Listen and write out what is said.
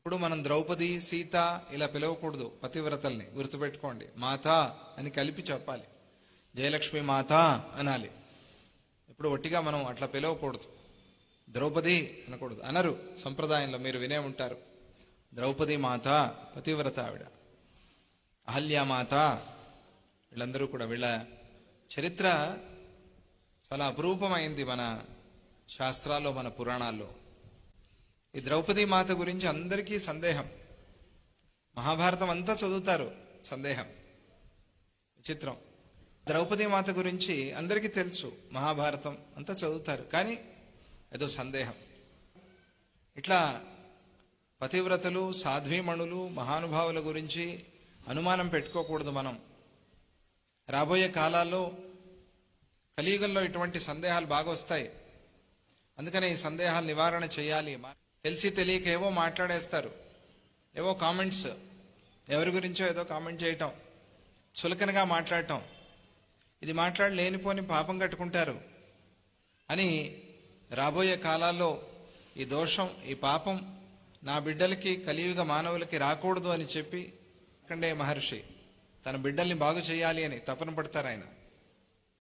ఇప్పుడు మనం ద్రౌపది, సీత ఇలా పిలవకూడదు. పతివ్రతల్ని గుర్తుపెట్టుకోండి. మాత అని కలిపి చెప్పాలి. జయలక్ష్మి మాత అనాలి. ఇప్పుడు ఒట్టిగా మనం అట్లా పిలవకూడదు. ద్రౌపది అనకూడదు. అనరు సంప్రదాయంలో, మీరు వినే ఉంటారు. ద్రౌపది మాత పతివ్రత ఆవిడ. అహల్యామాత, వీళ్ళందరూ కూడా వీళ్ళ చరిత్ర చాలా అపురూపమైంది మన శాస్త్రాల్లో, మన పురాణాల్లో. ఈ ద్రౌపది మాత గురించి అందరికీ సందేహం. మహాభారతం అంతా చదువుతారు, సందేహం. విచిత్రం. ద్రౌపది మాత గురించి అందరికీ తెలుసు, మహాభారతం అంతా చదువుతారు, కానీ ఏదో సందేహం. ఇట్లా పతివ్రతలు, సాధ్వీమణులు, మహానుభావుల గురించి అనుమానం పెట్టుకోకూడదు మనం. రాబోయే కాలాల్లో కలియుగంలో ఇటువంటి సందేహాలు బాగా వస్తాయి. అందుకనే ఈ సందేహాలు నివారణ చేయాలి. తెలిసి తెలియక ఏవో మాట్లాడేస్తారు, ఏవో కామెంట్స్, ఎవరి గురించో ఏదో కామెంట్ చేయటం, చులకనగా మాట్లాడటం, ఇది మాట్లాడి లేనిపోని పాపం కట్టుకుంటారు అని. రాబోయే కాలాల్లో ఈ దోషం, ఈ పాపం నా బిడ్డలకి, కలియుగ మానవులకి రాకూడదు అని చెప్పి మార్కండేయ మహర్షి తన బిడ్డల్ని బాగు చేయాలి అని తపన పడతారు ఆయన.